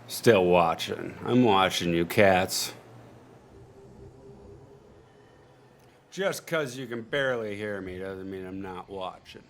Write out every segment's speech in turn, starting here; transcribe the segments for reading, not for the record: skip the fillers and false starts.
Still watching. I'm watching you cats. Just 'cause you can barely hear me doesn't mean I'm not watching.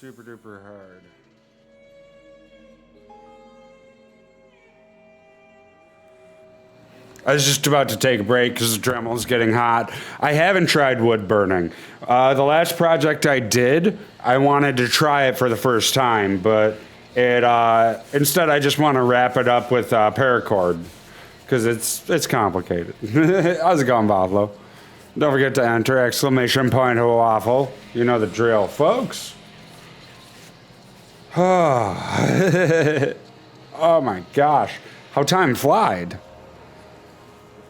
super duper hard. I was just about to take a break because the Dremel's getting hot. I haven't tried wood burning. The last project I did, I wanted to try it for the first time, but it instead I just want to wrap it up with paracord because it's complicated. How's it going, Buffalo? Don't forget to enter exclamation point waffle. You know the drill, folks. Oh my gosh, how time flied.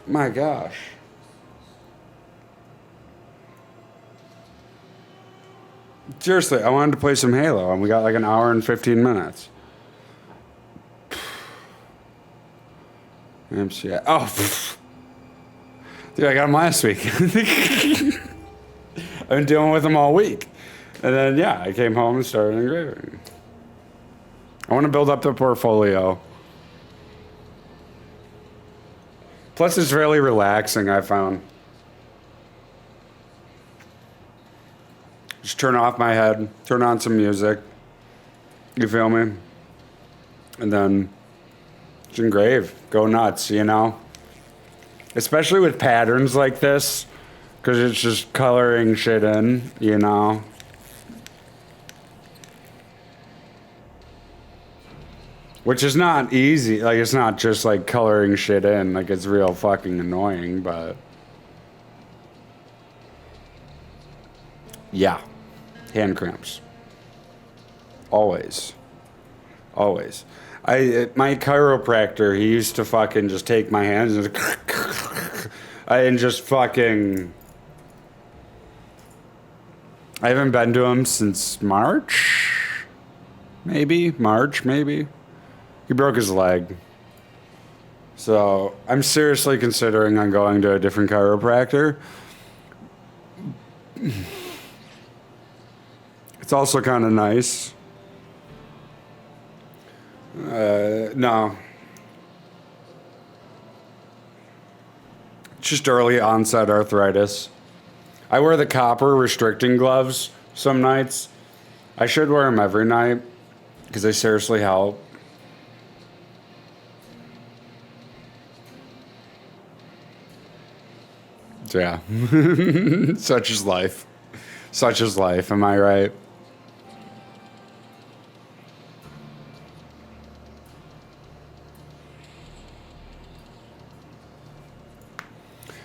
My gosh. Seriously, I wanted to play some Halo, and we got like an hour and 15 minutes. MCI. Oh, dude, I got them last week. I've been dealing with them all week. And then, yeah, I came home and started engraving. I want to build up the portfolio. Plus, it's really relaxing, I found. Just turn off my head, turn on some music. You feel me? And then just engrave. Go nuts, you know? Especially with patterns like this, because it's just coloring shit in, you know? Which is not easy. Like, it's not just like coloring shit in. Like, it's real fucking annoying, but. Yeah. Hand cramps. Always. Always. My chiropractor, he used to fucking just take my hands and just fucking. I haven't been to him since March? Maybe? March, maybe? He broke his leg. So I'm seriously considering on going to a different chiropractor. It's also kind of nice. No. Just early onset arthritis. I wear the copper restricting gloves some nights. I should wear them every night because they seriously help. Yeah. Such is life. Such is life, am I right?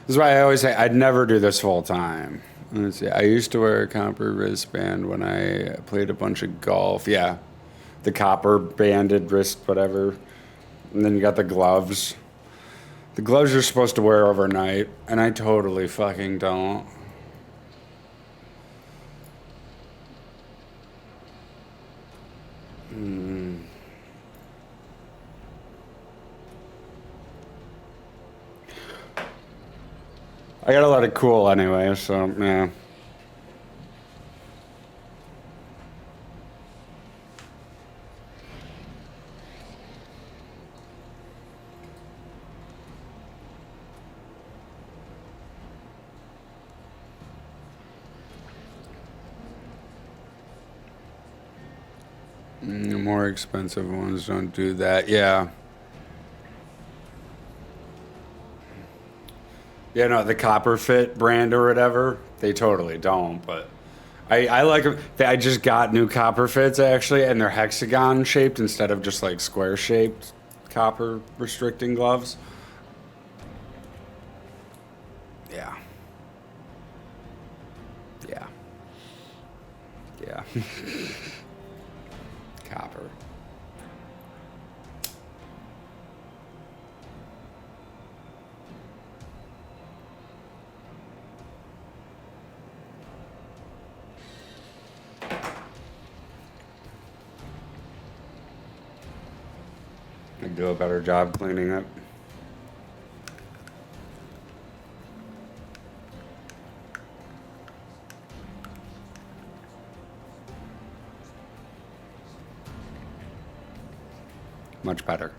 This is why I always say I'd never do this full time. Let's see. I used to wear a copper wristband when I played a bunch of golf. Yeah. The copper banded wrist, whatever. And then you got the gloves. The gloves you're supposed to wear overnight, and I totally fucking don't. I gotta let it cool anyway, so yeah. The more expensive ones don't do that. Yeah. Yeah, no, the Copper Fit brand or whatever, they totally don't, but I like them. I just got new Copper Fits actually, and they're hexagon shaped instead of just like square shaped copper restricting gloves. Yeah. Yeah. Yeah. Copper. I do a better job cleaning it. Much better.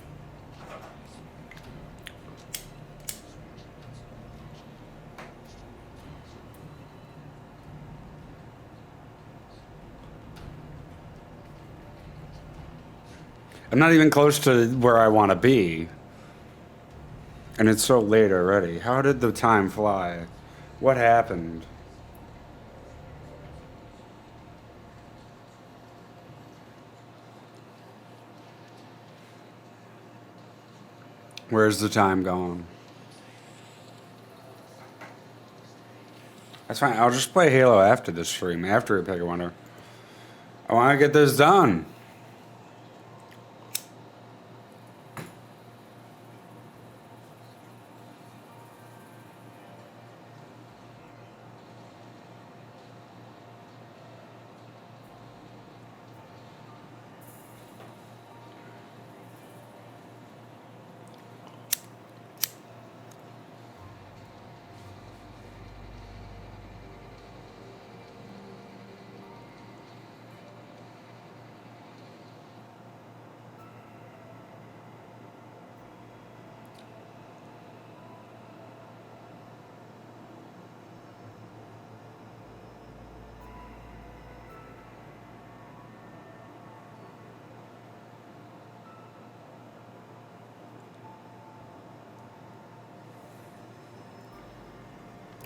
I'm not even close to where I want to be. And it's so late already. How did the time fly? What happened? Where's the time going? That's fine. I'll just play Halo after this stream, after we pick a winner. I want to get this done.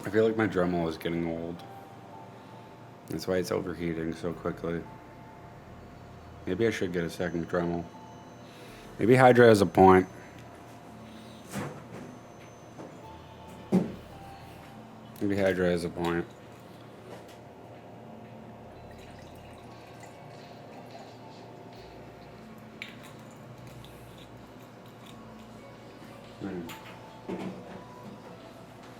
I feel like my Dremel is getting old. That's why it's overheating so quickly. Maybe I should get a second Dremel. Maybe Hydra has a point. Maybe Hydra has a point.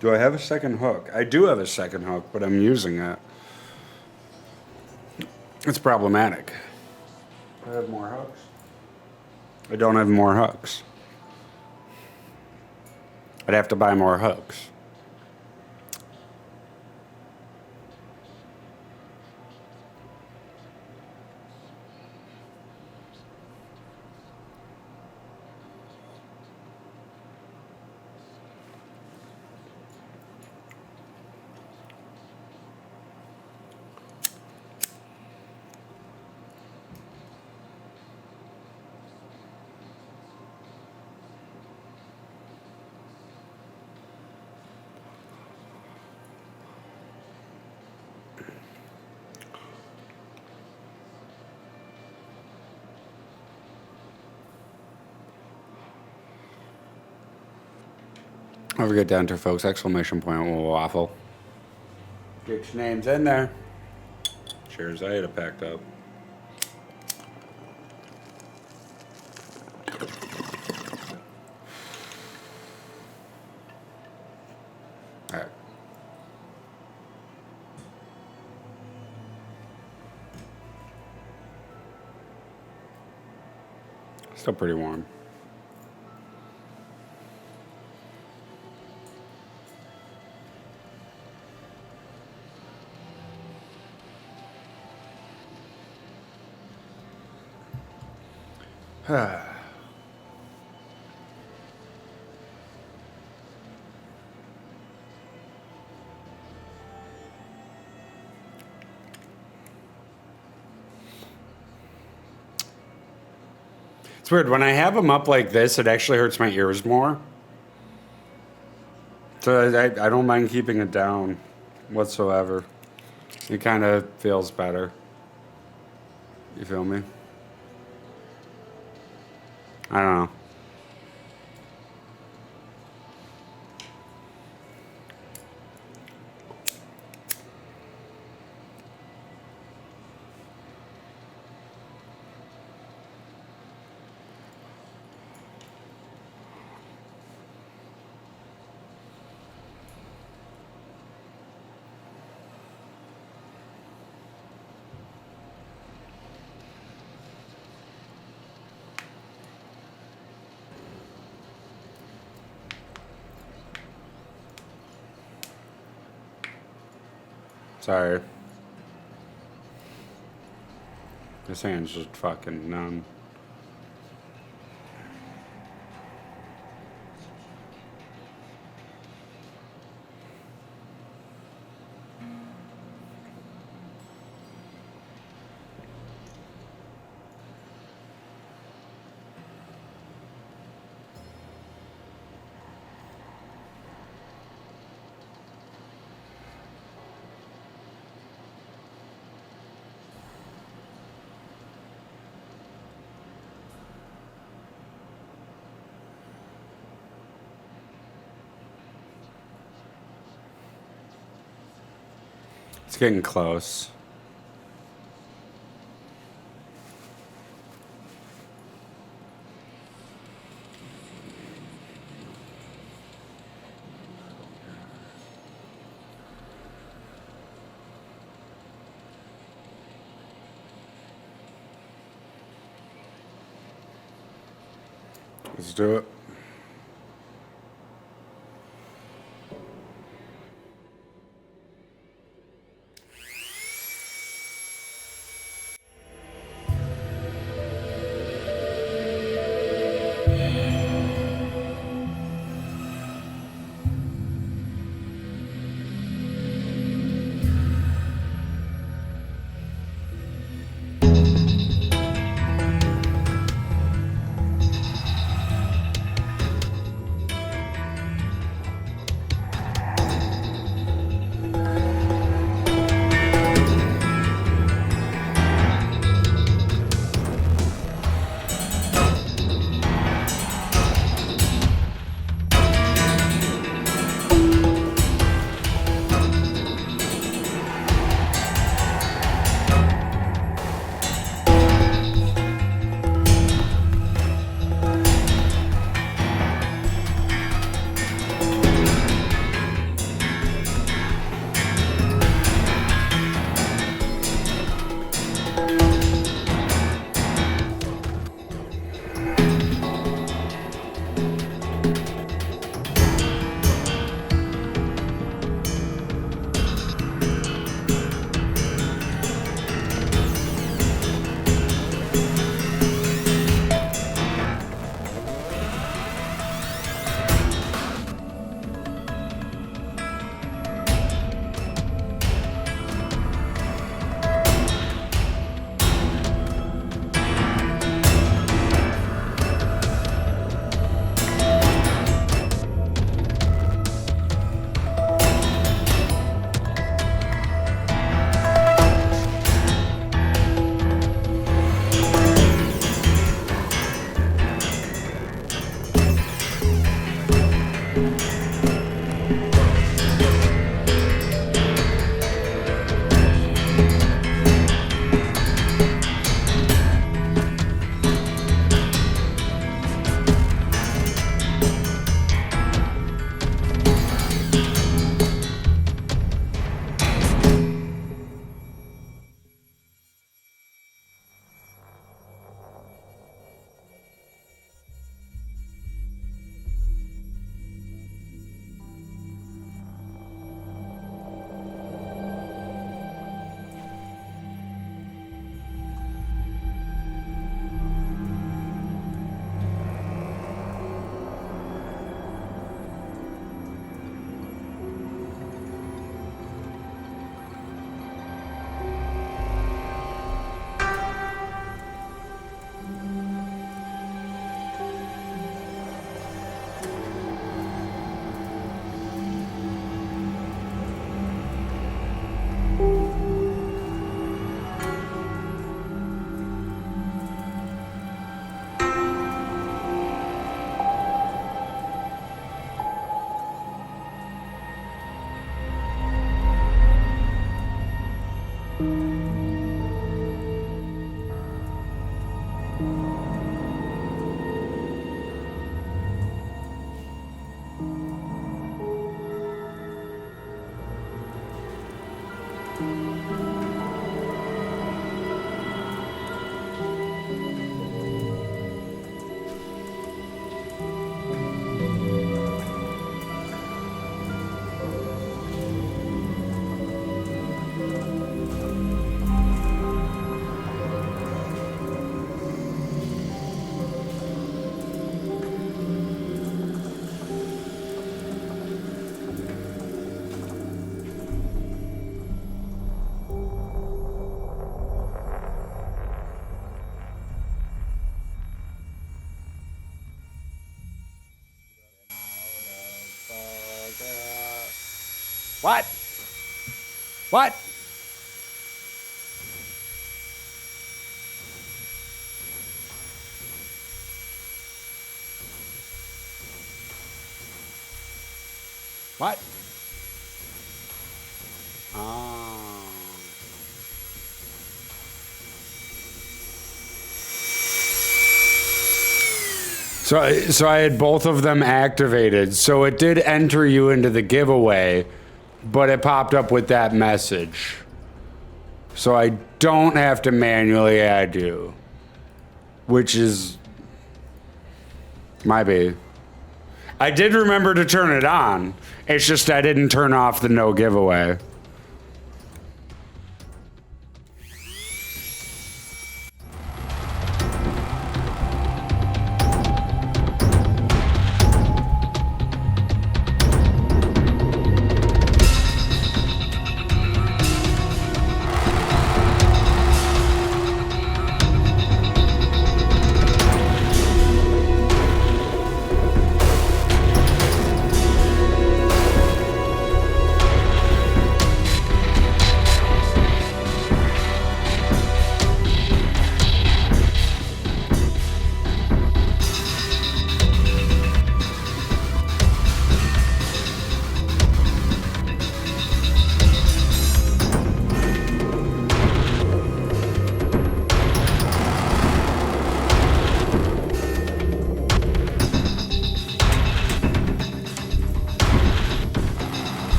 Do I have a second hook? I do have a second hook, but I'm using it. It's problematic. Do I have more hooks? I don't have more hooks. I'd have to buy more hooks. Don't forget to enter, folks. Exclamation point will waffle. Get your names in there. Cheers, I had it packed up. All right. Still pretty warm. It's weird. When I have them up like this, it actually hurts my ears more. So I don't mind keeping it down whatsoever. It kind of feels better. You feel me? I don't know. Sorry. This hand's just fucking numb. It's getting close. Let's do it. What? What? What? Oh. So I had both of them activated. So it did enter you into the giveaway, but it popped up with that message. So I don't have to manually add you, which is my bad. I did remember to turn it on. It's just I didn't turn off the no giveaway.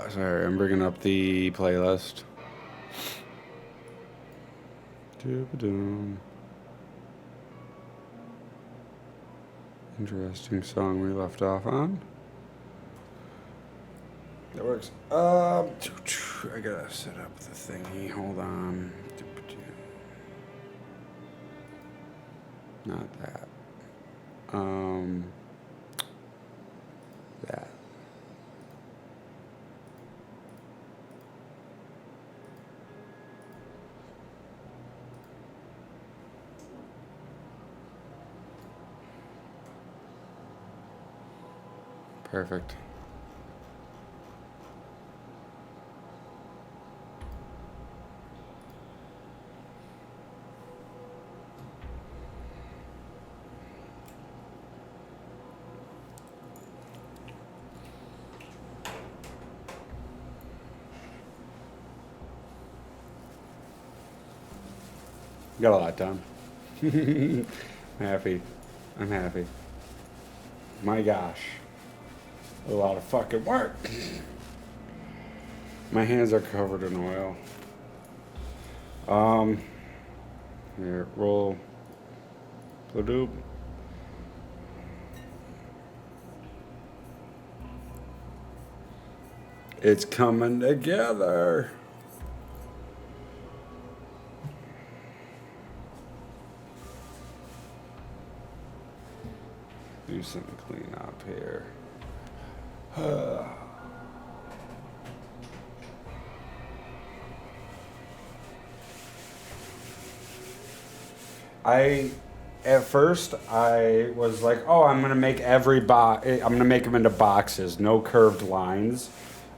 Sorry, I'm bringing up the playlist. Doo-ba-doom. Interesting song we left off on. That works. I gotta set up the thingy. Hold on. Not that. That. Perfect. Got a lot done. I'm happy. I'm happy. My gosh. A lot of fucking work. My hands are covered in oil. Here, roll. Bloop. It's coming together. Do some clean up here. I at first I was like, oh, I'm gonna make I'm gonna make them into boxes, no curved lines.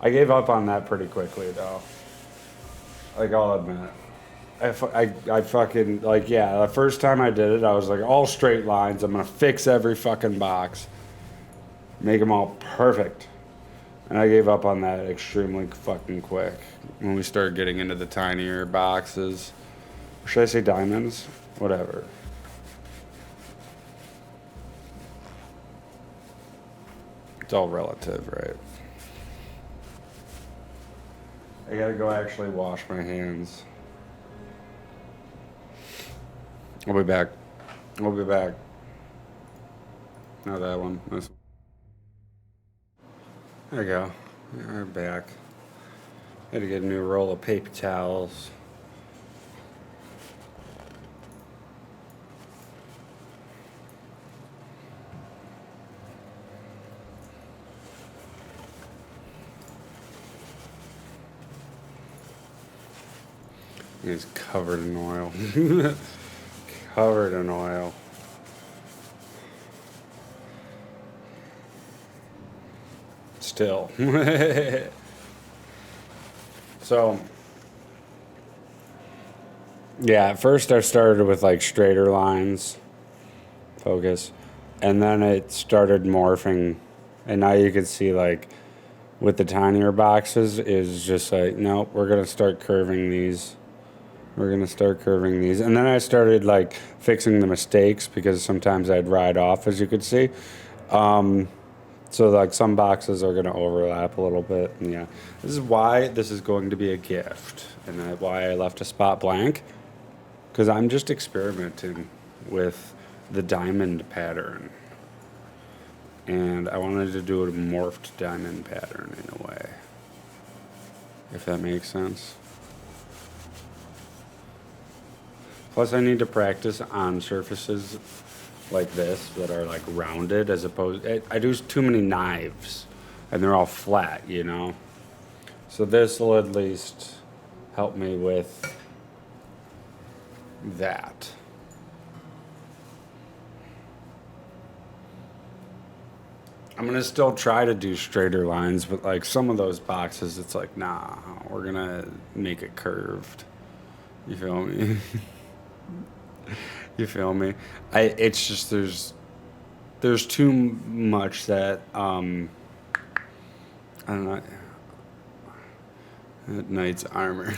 I gave up on that pretty quickly though. Like I'll admit, I fucking like yeah. The first time I did it, I was like all straight lines. I'm gonna fix every fucking box, make them all perfect. And I gave up on that extremely fucking quick when we started getting into the tinier boxes. Should I say diamonds? Whatever. It's all relative, right? I gotta go actually wash my hands. I'll be back. I'll be back. Not that one. This one. There we go. We're back. Had to get a new roll of paper towels. He's covered in oil. Covered in oil. Still. So, yeah, at first I started with like straighter lines, focus, and then it started morphing. And now you can see like with the tinier boxes is just like, nope, we're going to start curving these. We're going to start curving these. And then I started like fixing the mistakes because sometimes I'd ride off, as you could see. So like some boxes are going to overlap a little bit. And yeah, this is why this is going to be a gift and why I left a spot blank. Because I'm just experimenting with the diamond pattern. And I wanted to do a morphed diamond pattern in a way. If that makes sense. Plus, I need to practice on surfaces like this that are like rounded as opposed. I do too many knives, and they're all flat, you know. So this will at least help me with that. I'm gonna still try to do straighter lines, but like some of those boxes, it's like, nah, we're gonna make it curved. You feel me? You feel me? It's just there's too much that I don't know. Knight's armor.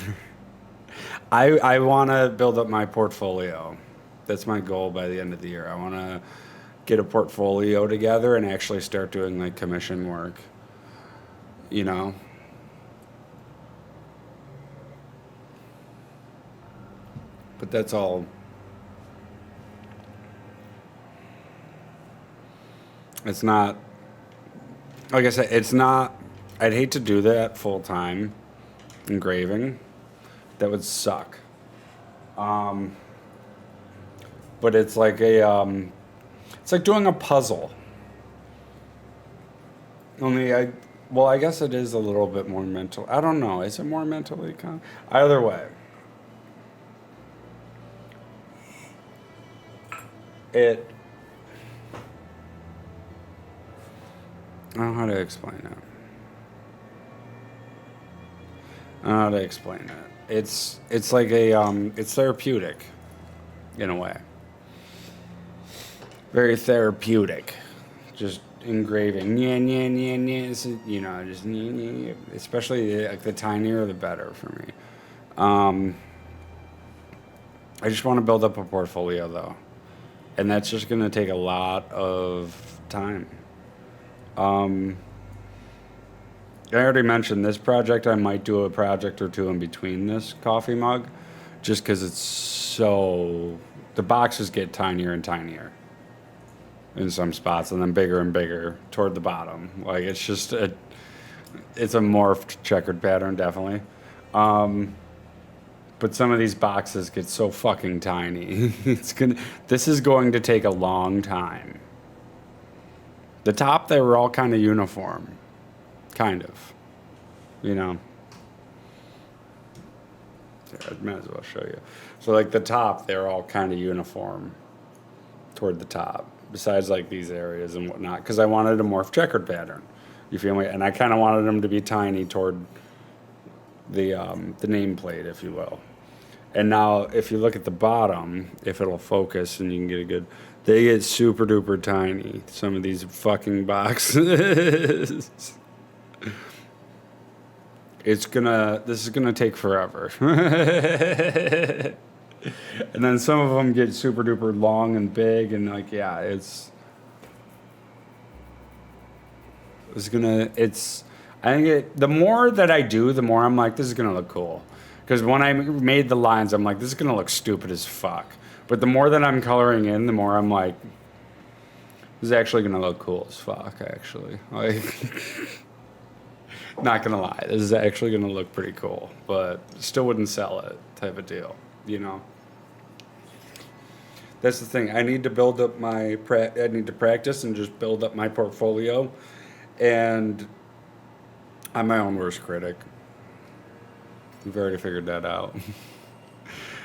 I want to build up my portfolio. That's my goal by the end of the year. I want to get a portfolio together and actually start doing like commission work. You know. But that's all. It's not, like I said, it's not, I'd hate to do that full time, engraving. That would suck. But it's like it's like doing a puzzle. Only I guess it is a little bit more mental. I don't know. Is it more mentally? Either way. I don't know how to explain it. I don't know how to explain it. It's like it's therapeutic, in a way. Very therapeutic. Just engraving. Yeah, yeah, yeah, yeah. You know, just yeah, yeah, yeah. Especially like the tinier the better for me. I just want to build up a portfolio though, and that's just gonna take a lot of time. I already mentioned this project. I might do a project or two in between this coffee mug, just because it's so. The boxes get tinier and tinier in some spots, and then bigger and bigger toward the bottom. Like it's just it's a morphed checkered pattern, definitely. But some of these boxes get so fucking tiny. This is going to take a long time. The top, they were all kind of uniform. Kind of. You know? I might as well show you. So, like, the top, they're all kind of uniform. toward the top, besides like these areas and whatnot, because I wanted a morph checkered pattern. You feel me? And I kind of wanted them to be tiny toward the nameplate, if you will. And now, if you look at the bottom, if it'll focus and you can get a good, they get super duper tiny. Some of these fucking boxes. This is gonna take forever. And then some of them get super duper long and big, and like, yeah, I think the more that I do, the more I'm like, this is gonna look cool. Because when I made the lines, I'm like, this is gonna look stupid as fuck. But the more that I'm coloring in, the more I'm like, this is actually gonna look cool as fuck, actually. Like, not gonna lie, this is actually gonna look pretty cool, but still wouldn't sell it, type of deal, you know? That's the thing. I need to build up I need to practice and just build up my portfolio. And I'm my own worst critic. We've already figured that out.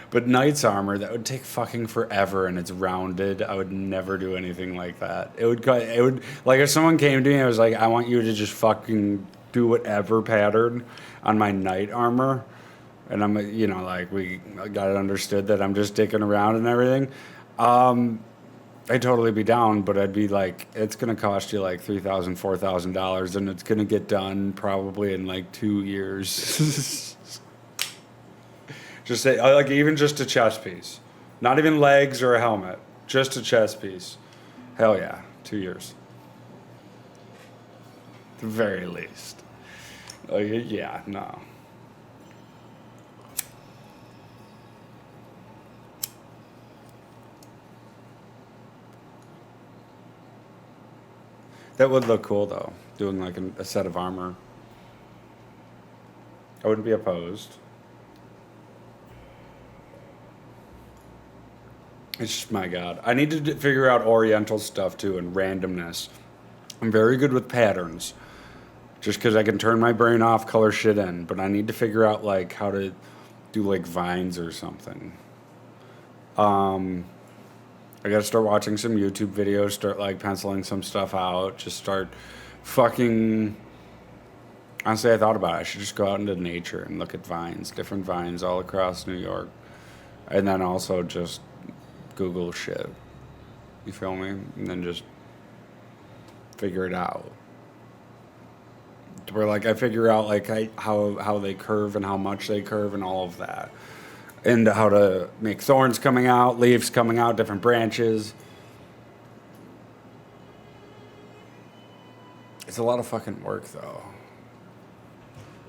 But knight's armor, that would take fucking forever, and it's rounded. I would never do anything like that. It would like if someone came to me and was like, I want you to just fucking do whatever pattern on my knight armor, and I'm, you know, like, we got it understood that I'm just dicking around and everything. I'd totally be down, but I'd be like, it's gonna cost you like $3,000, $4,000, and it's gonna get done probably in like 2 years. Just say, like, even just a chest piece, not even legs or a helmet, just a chest piece. Hell yeah, 2 years, at the very least. Like, yeah, no. That would look cool, though, doing like a set of armor. I wouldn't be opposed. It's just, my God. I need to figure out Oriental stuff, too, and randomness. I'm very good with patterns, just because I can turn my brain off, color shit in. But I need to figure out, like, how to do, like, vines or something. I gotta start watching some YouTube videos, start, like, penciling some stuff out, just start fucking... Honestly, I thought about it. I should just go out into nature and look at vines, different vines all across New York. And then also just Google shit. You feel me? And then just figure it out. Where, like, I figure out, like, how they curve and how much they curve and all of that. And how to make thorns coming out, leaves coming out, different branches. It's a lot of fucking work, though.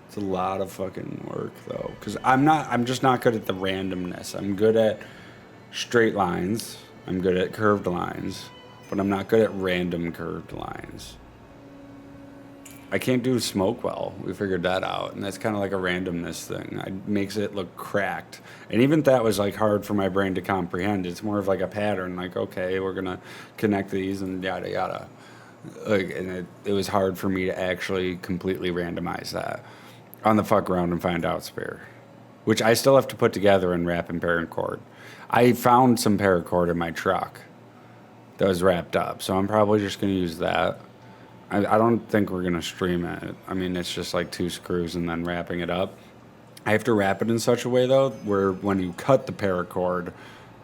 It's a lot of fucking work, though. Because I'm just not good at the randomness. I'm good at straight lines. I'm good at curved lines. But I'm not good at random curved lines. I can't do smoke well. We figured that out. And that's kind of like a randomness thing. It makes it look cracked. And even that was like hard for my brain to comprehend. It's more of like a pattern. Like, okay, we're going to connect these and yada yada. Like, and it was hard for me to actually completely randomize that on the fuck around and find out spare, which I still have to put together and wrap in paracord. I found some paracord in my truck that was wrapped up, so I'm probably just going to use that. I don't think we're going to stream it. I mean, it's just like 2 screws and then wrapping it up. I have to wrap it in such a way, though, where when you cut the paracord,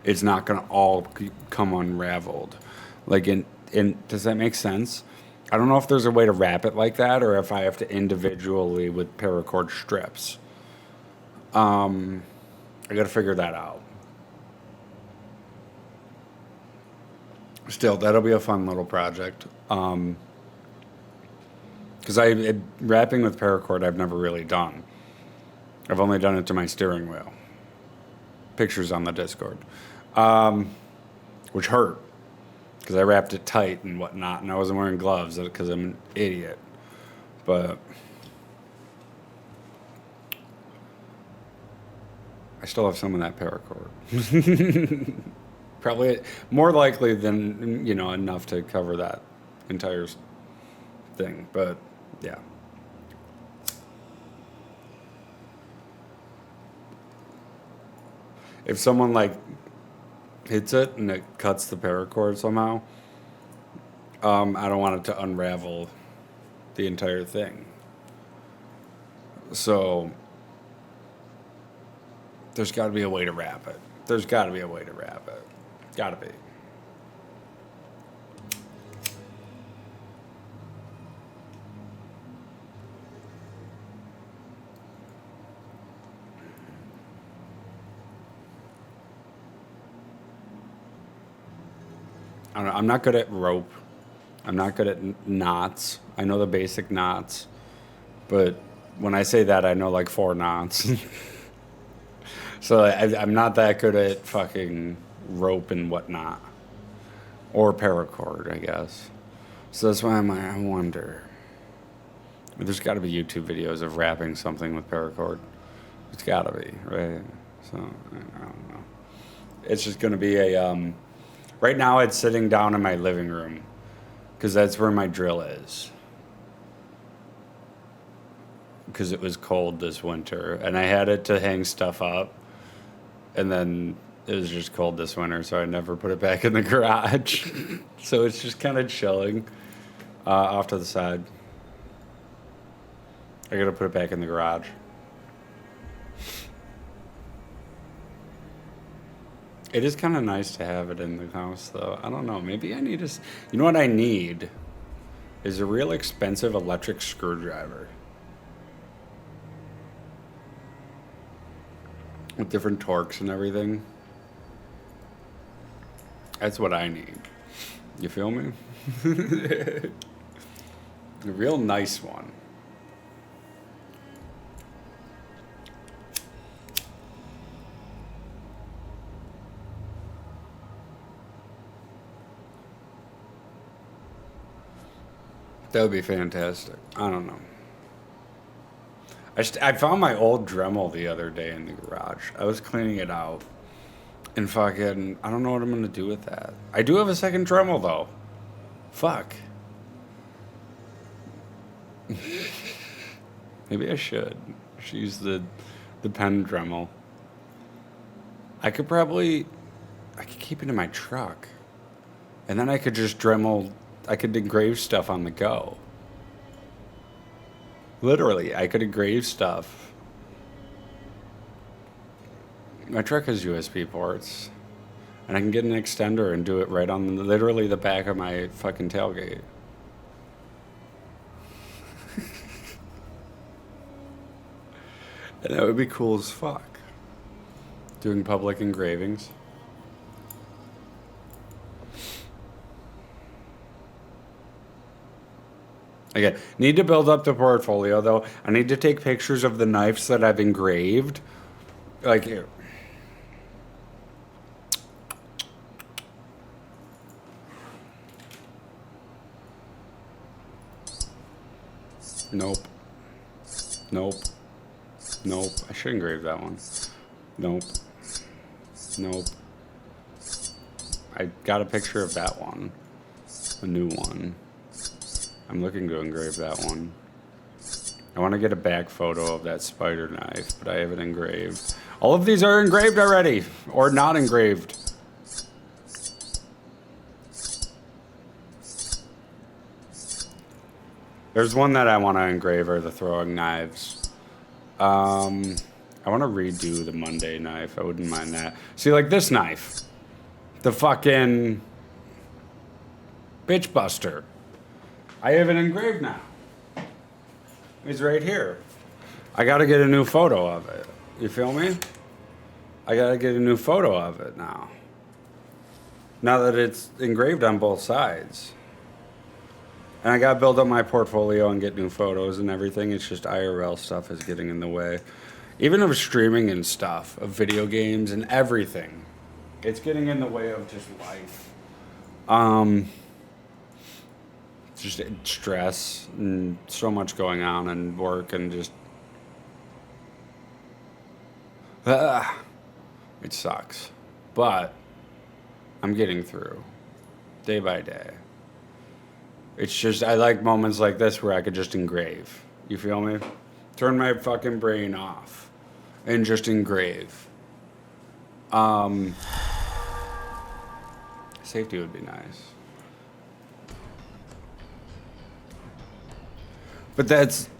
it's not going to all come unraveled. Like, does that make sense? I don't know if there's a way to wrap it like that or if I have to individually with paracord strips. I got to figure that out. Still, that'll be a fun little project. Because wrapping with paracord I've never really done. I've only done it to my steering wheel. Pictures on the Discord. Which hurt. Because I wrapped it tight and whatnot, and I wasn't wearing gloves because I'm an idiot. But I still have some of that paracord. Probably more likely than, enough to cover that entire thing. But, yeah. If someone, hits it and it cuts the paracord somehow, I don't want it to unravel the entire thing. So there's got to be a way to wrap it. There's got to be a way to wrap it. Got to be. I don't know, I'm not good at rope. I'm not good at knots. I know the basic knots, but when I say that, I know like 4 knots. So I'm not that good at fucking rope and whatnot, or paracord, I guess. So that's why I wonder. There's got to be YouTube videos of wrapping something with paracord. It's got to be, right? So I don't know. It's just going to be a. Right now, it's sitting down in my living room because that's where my drill is. Because it was cold this winter, and I had it to hang stuff up, and then it was just cold this winter, so I never put it back in the garage. So it's just kind of chilling off to the side. I gotta put it back in the garage. It is kind of nice to have it in the house, though. I don't know. Maybe I need a. You know what I need is a real expensive electric screwdriver with different torques and everything. That's what I need. You feel me? A real nice one. That would be fantastic. I don't know. I found my old Dremel the other day in the garage. I was cleaning it out. And fucking, I don't know what I'm going to do with that. I do have a second Dremel, though. Fuck. Maybe I should. I should use the pen Dremel. I could keep it in my truck. And then I could just Dremel. I could engrave stuff on the go. Literally, I could engrave stuff. My truck has USB ports. And I can get an extender and do it right on literally the back of my fucking tailgate. And that would be cool as fuck. Doing public engravings. Again, need to build up the portfolio, though. I need to take pictures of the knives that I've engraved. Like, here. Nope. Nope. Nope. I should engrave that one. Nope. Nope. I got a picture of that one. A new one. I'm looking to engrave that one. I want to get a back photo of that spider knife, but I haven't engraved. All of these are engraved already, or not engraved. There's one that I want to engrave, are the throwing knives. I want to redo the Monday knife. I wouldn't mind that. See, like this knife. The fucking bitch buster. I have it engraved now. It's right here. I gotta get a new photo of it. You feel me? I gotta get a new photo of it now. Now that it's engraved on both sides. And I gotta build up my portfolio and get new photos and everything. It's just IRL stuff is getting in the way. Even of streaming and stuff, of video games and everything. It's getting in the way of just life. Just stress and so much going on and work and just it sucks, but I'm getting through day by day. It's just I like moments like this where I could just engrave. You feel me? Turn my fucking brain off and just engrave. Safety would be nice. But that's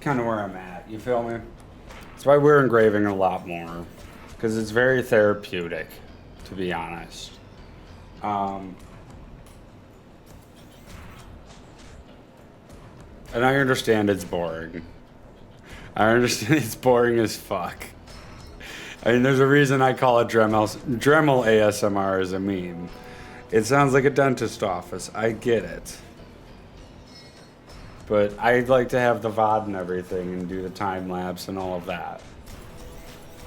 kind of where I'm at. You feel me? That's why we're engraving a lot more, because it's very therapeutic, to be honest. And I understand it's boring. I understand it's boring as fuck. I mean, there's a reason I call it Dremel ASMR as a meme. It sounds like a dentist office. I get it. But I'd like to have the VOD and everything and do the time lapse and all of that.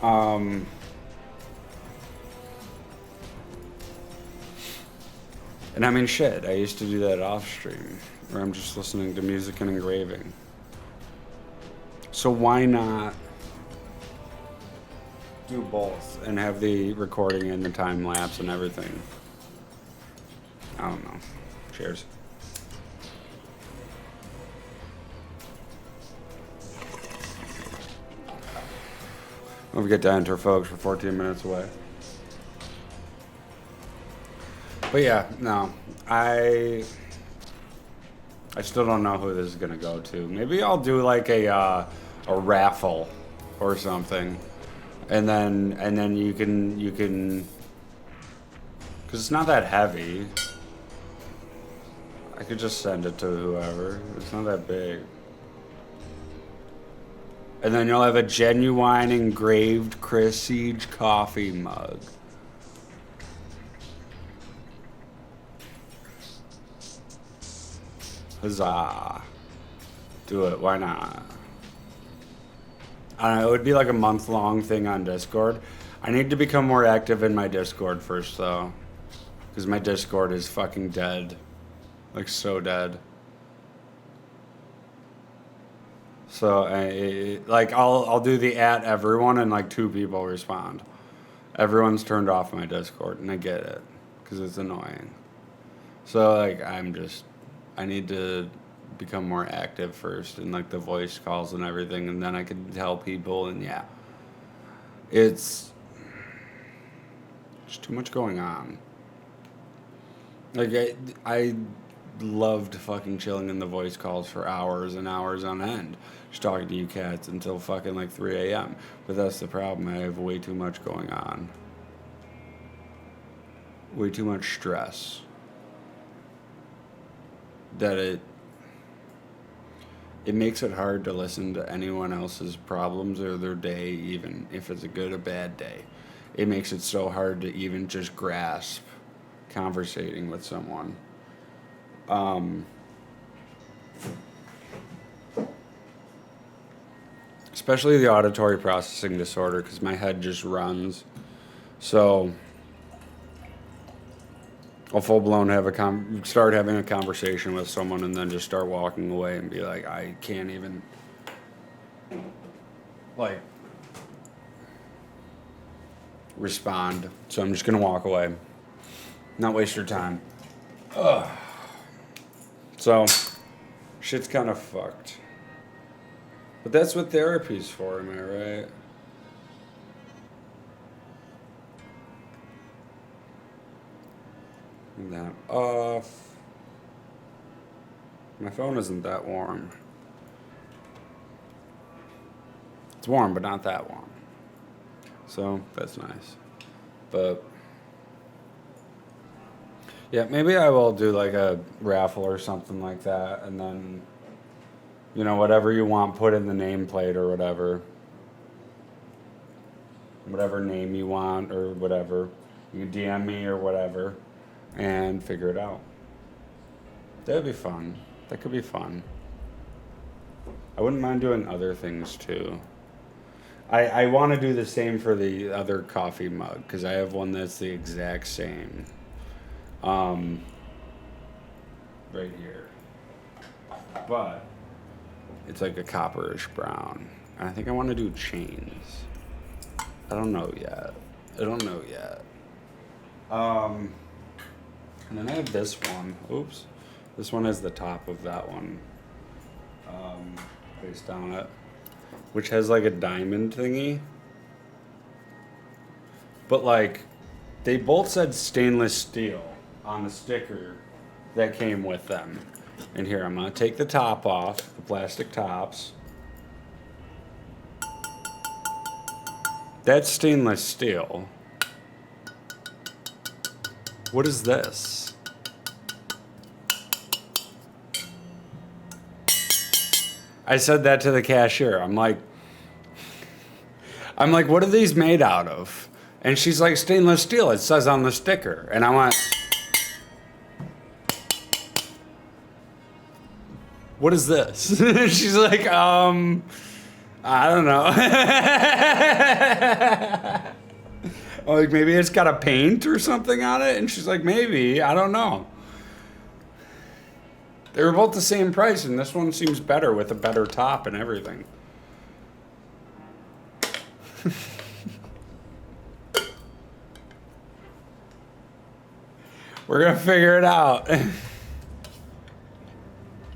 And I mean, shit, I used to do that off stream, where I'm just listening to music and engraving. So why not do both and have the recording and the time lapse and everything? I don't know. Cheers. Don't forget to enter, folks. We're 14 minutes away. But yeah, no, I still don't know who this is gonna go to. Maybe I'll do like a raffle or something, and then you can, because it's not that heavy. I could just send it to whoever. It's not that big. And then you'll have a genuine engraved Chrisiege coffee mug. Huzzah. Do it, why not? I don't know, it would be like a month-long thing on Discord. I need to become more active in my Discord first, though. Because my Discord is fucking dead. Like, so dead. So, I'll do the @everyone and like 2 people respond. Everyone's turned off my Discord, and I get it. Because it's annoying. So, like, I need to become more active first in like the voice calls and everything, and then I can tell people, and yeah. It's too much going on. Like, I loved fucking chilling in the voice calls for hours and hours on end. Just talking to you cats until fucking like 3 a.m. But that's the problem. I have way too much going on. Way too much stress. That it makes it hard to listen to anyone else's problems or their day, even if it's a good or bad day. It makes it so hard to even just grasp conversating with someone. Especially the auditory processing disorder, because my head just runs. So I'll full-blown start having a conversation with someone and then just start walking away and be like, I can't even, like, respond. So I'm just going to walk away. Not waste your time. Ugh. So, shit's kind of fucked. But that's what therapy's for, am I right? Turn that off. My phone isn't that warm. It's warm, but not that warm. So, that's nice. But yeah, maybe I will do like a raffle or something like that, and then, you know, whatever you want, put in the nameplate or whatever. Whatever name you want or whatever. You can DM me or whatever and figure it out. That would be fun. That could be fun. I wouldn't mind doing other things too. I want to do the same for the other coffee mug, because I have one that's the exact same. Right here. But it's like a copperish brown. And I think I want to do chains. I don't know yet. And then I have this one. Oops. This one is the top of that one. Based on it. Which has like a diamond thingy. But like, They both said stainless steel on the sticker that came with them. And here, I'm going to take the top off, the plastic tops. That's stainless steel. What is this? I said that to the cashier. I'm like, what are these made out of? And she's like, stainless steel. It says on the sticker. And I went, what is this? She's like, I don't know. I'm like, maybe it's got a paint or something on it. And she's like, maybe. I don't know. They were both the same price, and this one seems better with a better top and everything. We're gonna figure it out.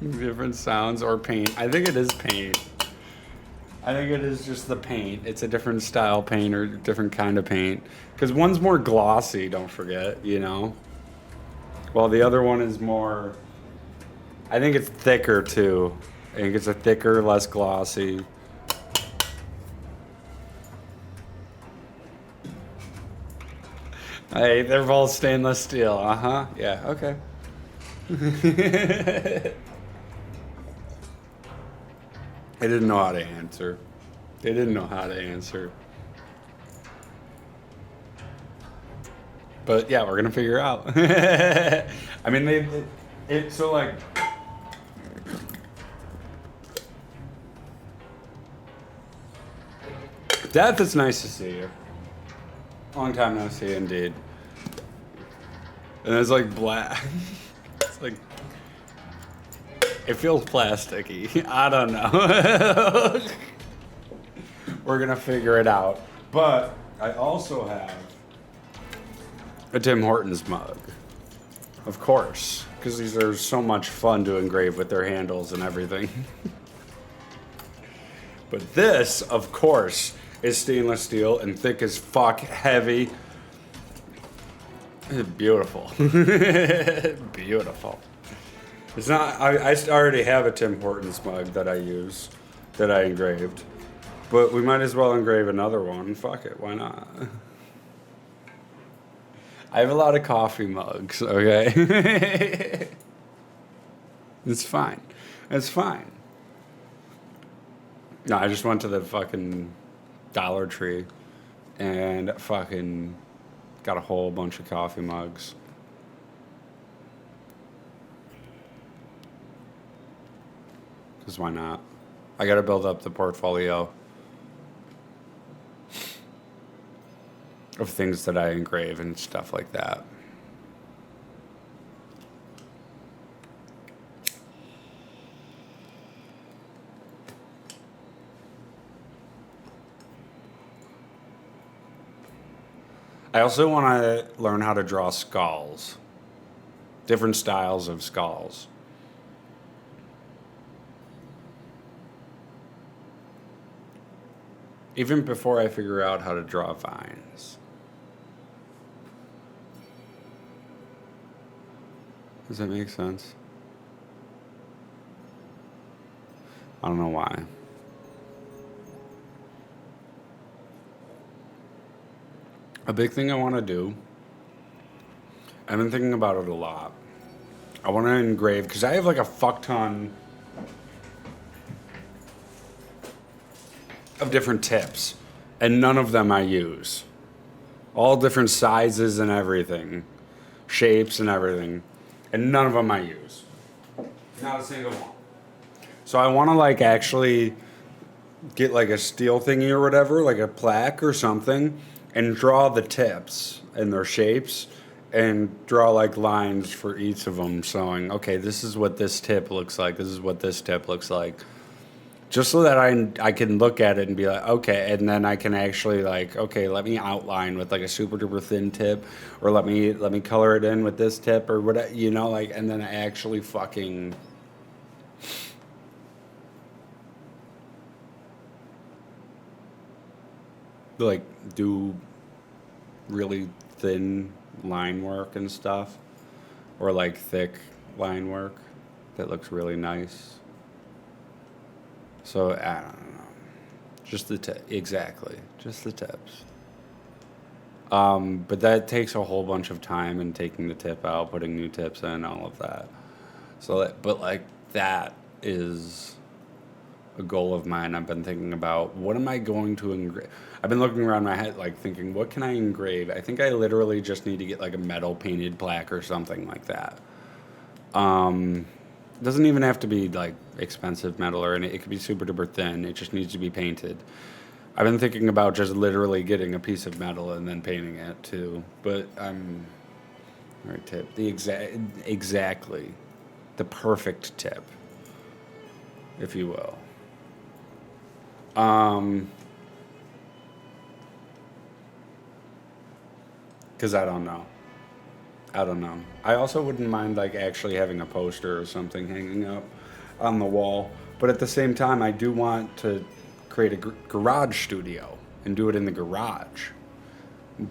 Different sounds or paint. I think it is paint. I think it is just the paint. It's a different style paint or different kind of paint. Because one's more glossy, don't forget, you know? While the other one is more... I think it's thicker, too. I think it's a thicker, less glossy. Hey, they're both stainless steel. Uh-huh. Yeah, okay. They didn't know how to answer. They didn't know how to answer. But yeah, we're gonna figure out. I mean, so like, Death, it's nice to see you. Long time no see, indeed. And it's like black. It's like, it feels plasticky. I don't know. We're gonna figure it out. But I also have a Tim Hortons mug. Of course. Because these are so much fun to engrave with their handles and everything. But this, of course, is stainless steel and thick as fuck, heavy. Beautiful. Beautiful. It's not, I already have a Tim Hortons mug that I use, that I engraved. But we might as well engrave another one. Fuck it, why not? I have a lot of coffee mugs, okay? It's fine. It's fine. No, I just went to the fucking Dollar Tree and fucking got a whole bunch of coffee mugs. Because why not? I gotta build up the portfolio of things that I engrave and stuff like that. I also want to learn how to draw skulls. Different styles of skulls. Even before I figure out how to draw vines. Does that make sense? I don't know why. A big thing I want to do, I've been thinking about it a lot. I want to engrave, because I have like a fuck ton of different tips, and none of them I use. All different sizes and everything, shapes and everything, and none of them I use. Not a single one. So I want to like actually get like a steel thingy or whatever, like a plaque or something, and draw the tips and their shapes and draw like lines for each of them showing, okay, this is what this tip looks like, this is what this tip looks like. Just so that I can look at it and be like, okay, and then I can actually like, okay, let me outline with like a super duper thin tip, or let me color it in with this tip or whatever, you know, like, and then I actually fucking like do really thin line work and stuff, or like thick line work that looks really nice. So I don't know, just the tip, exactly, just the tips. But that takes a whole bunch of time and taking the tip out, putting new tips in, all of that. So, but like that is a goal of mine. I've been thinking about what am I going to engrave. I've been looking around my head, like thinking, what can I engrave? I think I literally just need to get like a metal painted plaque or something like that. It doesn't even have to be like expensive metal or anything. It could be super duper thin. It just needs to be painted. I've been thinking about just literally getting a piece of metal and then painting it too. But I'm all right. Tip the exactly the perfect tip, if you will. Because I don't know. I don't know. I also wouldn't mind like actually having a poster or something hanging up on the wall. But at the same time, I do want to create a garage studio and do it in the garage.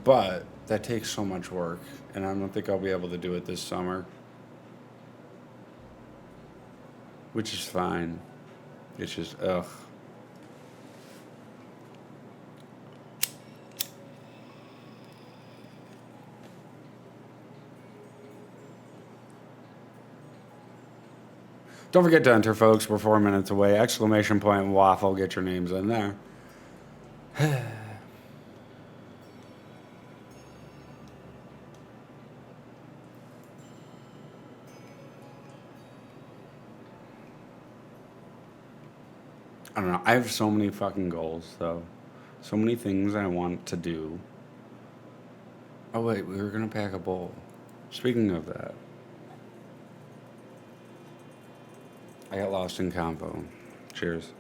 But that takes so much work, and I don't think I'll be able to do it this summer. Which is fine. It's just, ugh. Don't forget to enter, folks. We're 4 minutes away. Exclamation point waffle. Get your names in there. I don't know. I have so many fucking goals, though. So many things I want to do. Oh, wait. We were going to pack a bowl. Speaking of that. I got lost in combo. Cheers.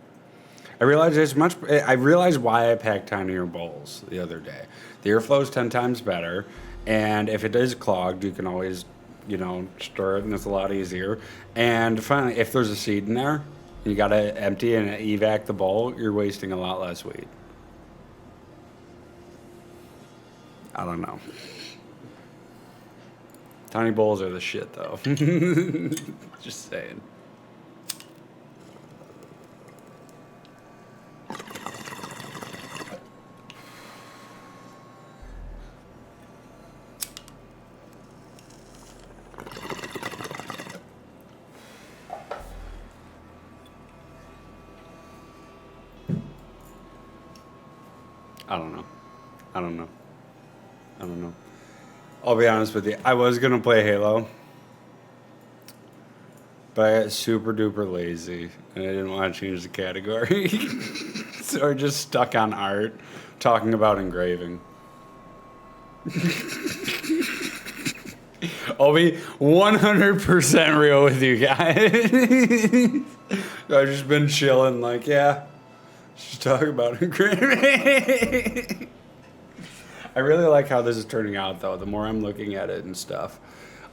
I realized why I packed tinier bowls the other day. The airflow is 10 times better, and if it is clogged, you can always, stir it, and it's a lot easier. And finally, if there's a seed in there, you gotta empty and evac the bowl, you're wasting a lot less weed. I don't know. Tiny bowls are the shit, though. Just saying. I don't know. I'll be honest with you. I was going to play Halo, but I got super duper lazy, and I didn't want to change the category. So I just stuck on art, talking about engraving. I'll be 100% real with you guys. I've just been chilling, just talking about engraving. I really like how this is turning out, though. The more I'm looking at it and stuff,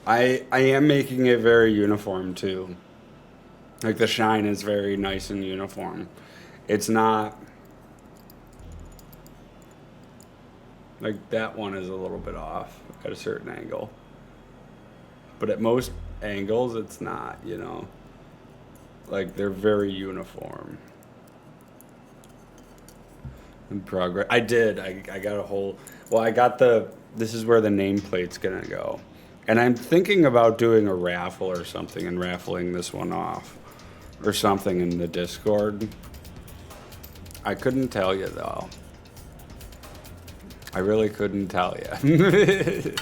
I am making it very uniform too. Like the shine is very nice and uniform. It's not like that one is a little bit off at a certain angle, but at most angles it's not. Like they're very uniform. In progress. I did. I got a whole. Well, I got this is where the nameplate's going to go. And I'm thinking about doing a raffle or something and raffling this one off. Or something in the Discord. I couldn't tell you, though. I really couldn't tell you.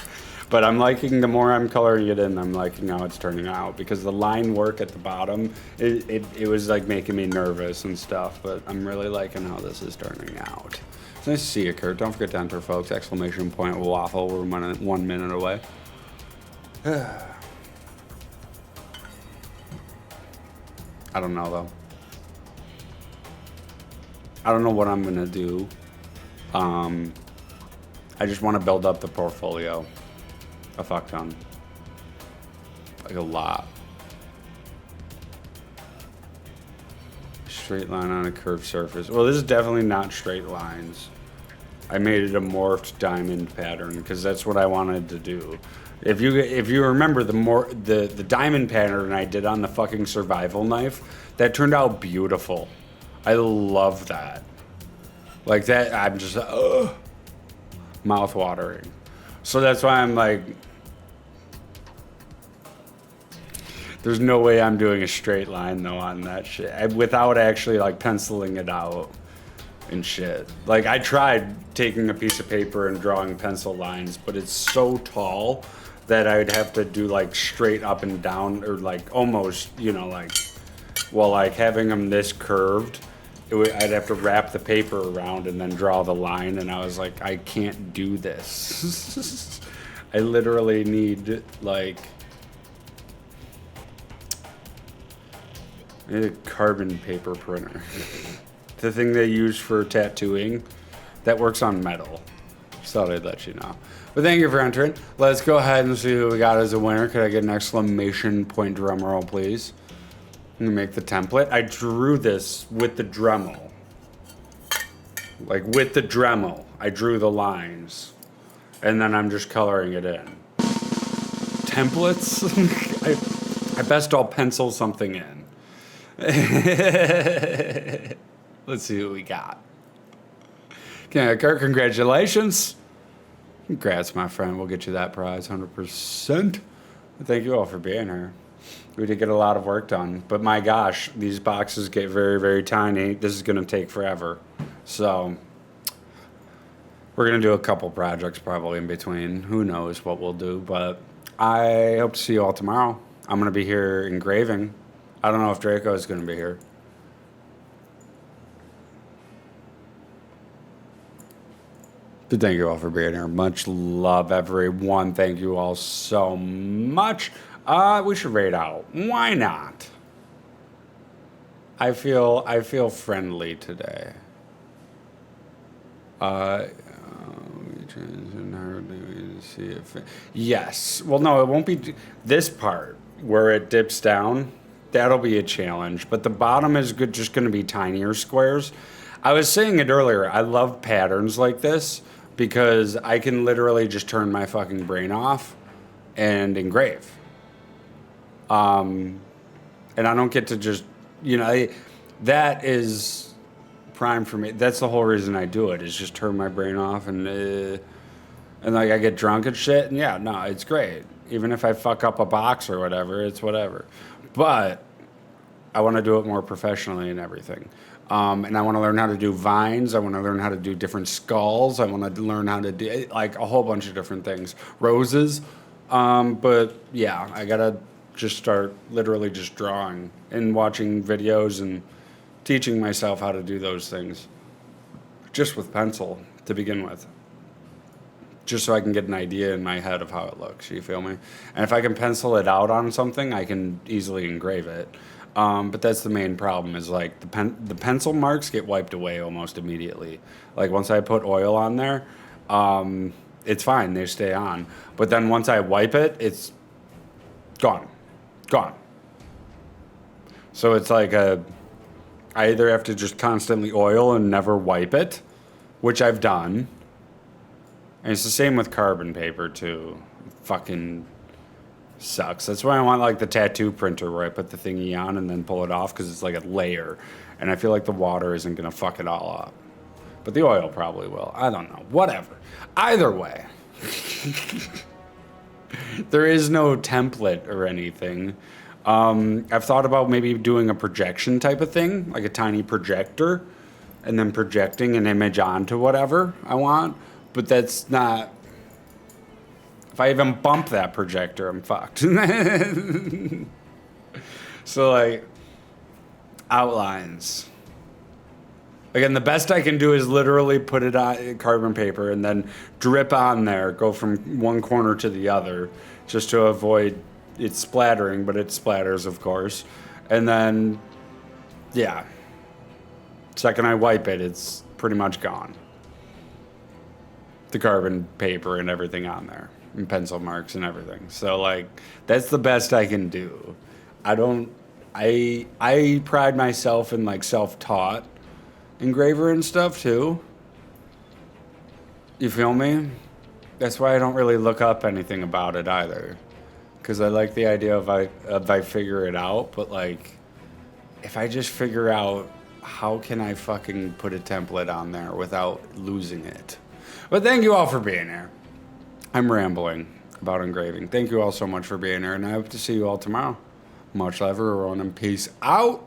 But I'm liking, the more I'm coloring it in, I'm liking how it's turning out. Because the line work at the bottom, it was like making me nervous and stuff. But I'm really liking how this is turning out. It's nice to see you, Kurt. Don't forget to enter, folks. Exclamation point waffle. We're 1 minute away. I don't know, though. I don't know what I'm going to do. I just want to build up the portfolio. A fuck ton. Like a lot. Straight line on a curved surface. Well, this is definitely not straight lines. I made it a morphed diamond pattern because that's what I wanted to do. If you remember the diamond pattern I did on the fucking survival knife, that turned out beautiful. I love that. Like that, I'm just mouth watering. So that's why I'm like, there's no way I'm doing a straight line though on that shit without actually like penciling it out and shit. Like I tried taking a piece of paper and drawing pencil lines, but it's so tall that I'd have to do like straight up and down or like almost, like, well, like having them this curved, I'd have to wrap the paper around and then draw the line. And I was like, I can't do this. I literally need like a carbon paper printer. The thing they use for tattooing that works on metal. Just thought I'd let you know. But thank you for entering. Let's go ahead and see who we got as a winner. Could I get an exclamation point drum roll, please? I'm gonna make the template. I drew this with the Dremel. Like with the Dremel. I drew the lines. And then I'm just coloring it in. Templates? I best all pencil something in. Let's see what we got. Okay, Kurt, congratulations. Congrats, my friend. We'll get you that prize, 100%. Thank you all for being here. We did get a lot of work done, but my gosh, these boxes get very, very tiny. This is going to take forever. So we're going to do a couple projects probably in between. Who knows what we'll do, but I hope to see you all tomorrow. I'm going to be here engraving. I don't know if Draco is going to be here. But thank you all for being here. Much love, everyone. Thank you all so much. We should raid out. Why not? I feel friendly today. Yes. Well, no, it won't be this part where it dips down. That'll be a challenge. But the bottom is just going to be tinier squares. I was saying it earlier. I love patterns like this because I can literally just turn my fucking brain off and engrave. And I don't get to just, that is prime for me. That's the whole reason I do it, is just turn my brain off and like I get drunk and shit. And yeah, no, it's great. Even if I fuck up a box or whatever, it's whatever. But I want to do it more professionally and everything. And I want to learn how to do vines. I want to learn how to do different skulls. I want to learn how to do like a whole bunch of different things. Roses. But yeah, I got to just start literally just drawing and watching videos and teaching myself how to do those things. Just with pencil to begin with. Just so I can get an idea in my head of how it looks. You feel me? And if I can pencil it out on something, I can easily engrave it. But that's the main problem is like the pencil marks get wiped away almost immediately. Like once I put oil on there, it's fine. They stay on. But then once I wipe it, it's gone. Gone. So it's like I either have to just constantly oil and never wipe it, which I've done. And it's the same with carbon paper too. Fucking sucks. That's why I want like the tattoo printer where I put the thingy on and then pull it off because it's like a layer. And I feel like the water isn't going to fuck it all up. But the oil probably will. I don't know. Whatever. Either way. There is no template or anything. I've thought about maybe doing a projection type of thing, like a tiny projector, and then projecting an image onto whatever I want. But that's not... If I even bump that projector, I'm fucked. So, like, outlines. Again, the best I can do is literally put it on carbon paper and then drip on there, go from one corner to the other, just to avoid it splattering, but it splatters, of course. And then, yeah. Second I wipe it, it's pretty much gone. The carbon paper and everything on there. And pencil marks and everything. So, like, that's the best I can do. I pride myself in, like, self-taught engraver and stuff, too. You feel me? That's why I don't really look up anything about it either. Because I like the idea of I figure it out, but like, if I just figure out how can I fucking put a template on there without losing it. But thank you all for being here. I'm rambling about engraving. Thank you all so much for being here, and I hope to see you all tomorrow. Much love, everyone, and peace out.